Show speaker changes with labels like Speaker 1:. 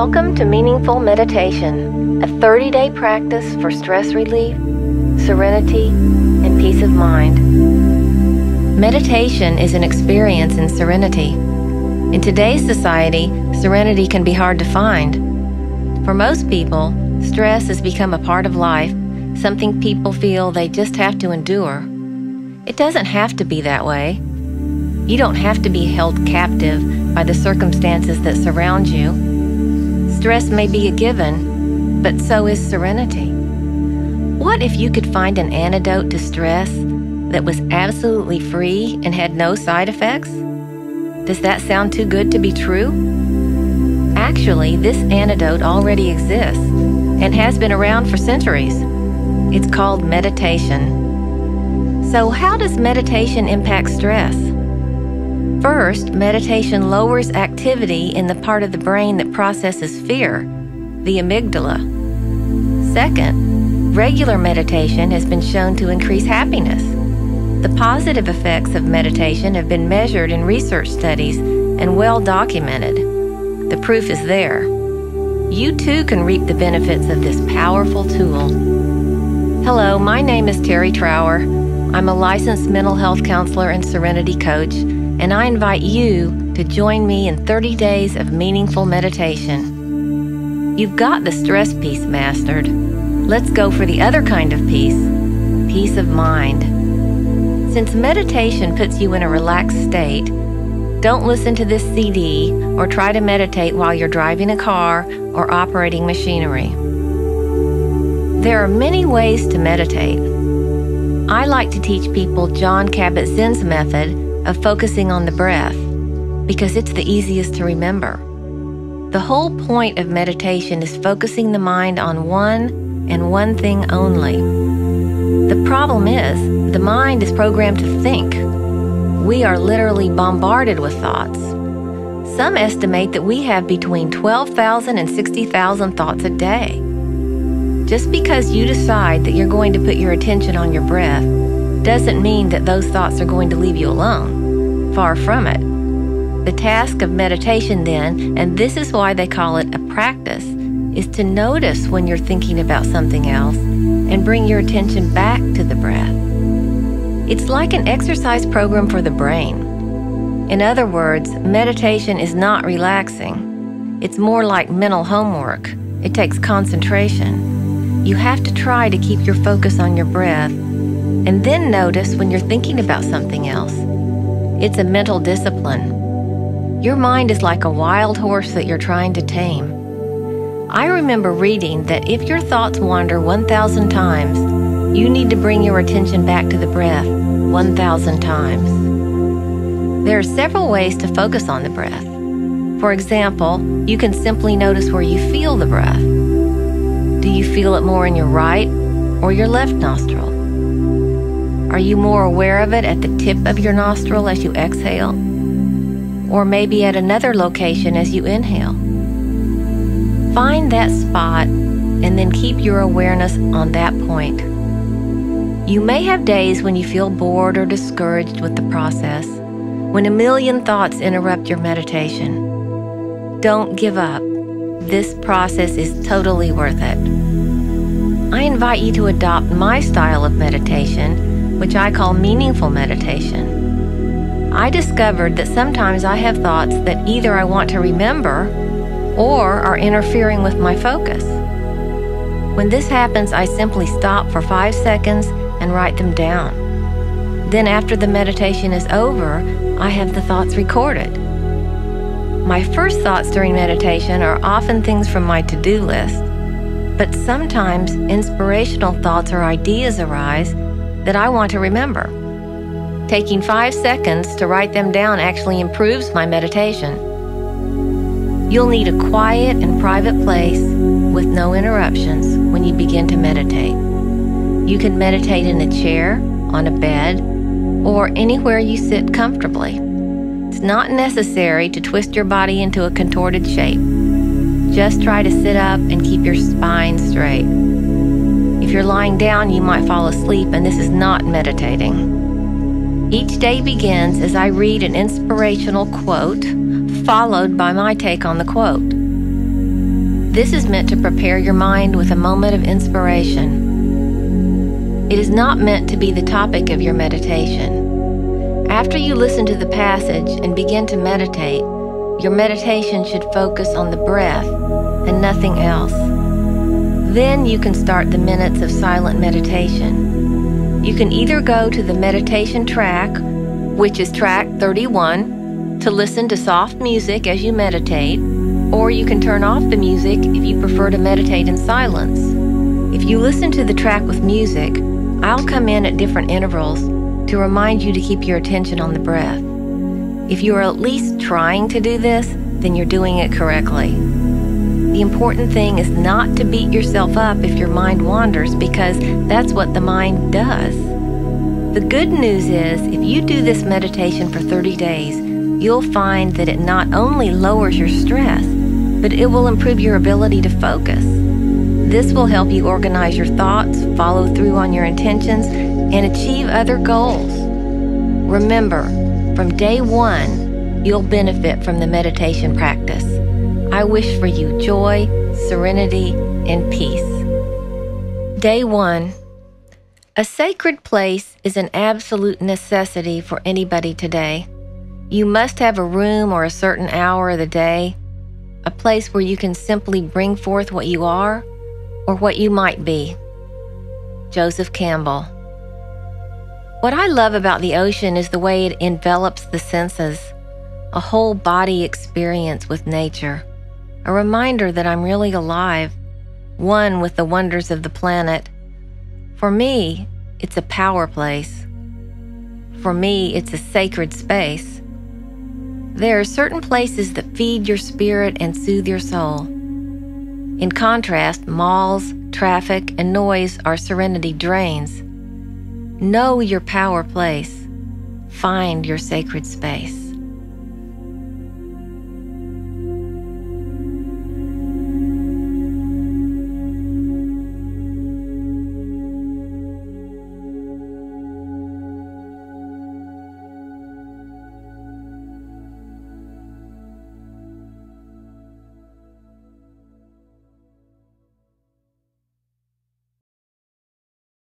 Speaker 1: Welcome to Meaningful Meditation, a 30-day practice for stress relief, serenity, and peace of mind. Meditation is an experience in serenity. In today's society, serenity can be hard to find. For most people, stress has become a part of life, something people feel they just have to endure. It doesn't have to be that way. You don't have to be held captive by the circumstances that surround you. Stress may be a given, but so is serenity. What if you could find an antidote to stress that was absolutely free and had no side effects? Does that sound too good to be true? Actually, this antidote already exists and has been around for centuries. It's called meditation. So how does meditation impact stress? First, meditation lowers activity in the part of the brain that processes fear, the amygdala. Second, regular meditation has been shown to increase happiness. The positive effects of meditation have been measured in research studies and well documented. The proof is there. You too can reap the benefits of this powerful tool. Hello, my name is Terry Trower. I'm a licensed mental health counselor and serenity coach, and I invite you to join me in 30 days of meaningful meditation. You've got the stress piece mastered. Let's go for the other kind of peace of mind. Since meditation puts you in a relaxed state, don't listen to this CD or try to meditate while you're driving a car or operating machinery. There are many ways to meditate. I like to teach people Jon Kabat-Zinn's method of focusing on the breath because it's the easiest to remember. The whole point of meditation is focusing the mind on one and one thing only. The problem is, the mind is programmed to think. We are literally bombarded with thoughts. Some estimate that we have between 12,000 and 60,000 thoughts a day. Just because you decide that you're going to put your attention on your breath doesn't mean that those thoughts are going to leave you alone. Far from it. The task of meditation then, and this is why they call it a practice, is to notice when you're thinking about something else and bring your attention back to the breath. It's like an exercise program for the brain. In other words, meditation is not relaxing. It's more like mental homework. It takes concentration. You have to try to keep your focus on your breath and then notice when you're thinking about something else. It's a mental discipline. Your mind is like a wild horse that you're trying to tame. I remember reading that if your thoughts wander 1,000 times, you need to bring your attention back to the breath 1,000 times. There are several ways to focus on the breath. For example, you can simply notice where you feel the breath. Do you feel it more in your right or your left nostril? Are you more aware of it at the tip of your nostril as you exhale? Or maybe at another location as you inhale? Find that spot and then keep your awareness on that point. You may have days when you feel bored or discouraged with the process, when a million thoughts interrupt your meditation. Don't give up. This process is totally worth it. I invite you to adopt my style of meditation, which I call meaningful meditation. I discovered that sometimes I have thoughts that either I want to remember or are interfering with my focus. When this happens, I simply stop for 5 seconds and write them down. Then after the meditation is over, I have the thoughts recorded. My first thoughts during meditation are often things from my to-do list, but sometimes inspirational thoughts or ideas arise that I want to remember. Taking 5 seconds to write them down actually improves my meditation. You'll need a quiet and private place with no interruptions when you begin to meditate. You can meditate in a chair, on a bed, or anywhere you sit comfortably. It's not necessary to twist your body into a contorted shape. Just try to sit up and keep your spine straight. If you're lying down, you might fall asleep, and this is not meditating. Each day begins as I read an inspirational quote, followed by my take on the quote. This is meant to prepare your mind with a moment of inspiration. It is not meant to be the topic of your meditation. After you listen to the passage and begin to meditate, your meditation should focus on the breath and nothing else. Then you can start the minutes of silent meditation. You can either go to the meditation track, which is track 31, to listen to soft music as you meditate, or you can turn off the music if you prefer to meditate in silence. If you listen to the track with music, I'll come in at different intervals to remind you to keep your attention on the breath. If you are at least trying to do this, then you're doing it correctly. The important thing is not to beat yourself up if your mind wanders, because that's what the mind does. The good news is, if you do this meditation for 30 days, you'll find that it not only lowers your stress, but it will improve your ability to focus. This will help you organize your thoughts, follow through on your intentions, and achieve other goals. Remember, from day one, you'll benefit from the meditation practice. I wish for you joy, serenity, and peace. Day 1. A sacred place is an absolute necessity for anybody today. You must have a room or a certain hour of the day, a place where you can simply bring forth what you are or what you might be. Joseph Campbell. What I love about the ocean is the way it envelops the senses, a whole body experience with nature, a reminder that I'm really alive, one with the wonders of the planet. For me, it's a power place. For me, it's a sacred space. There are certain places that feed your spirit and soothe your soul. In contrast, malls, traffic, and noise are serenity drains. Know your power place. Find your sacred space.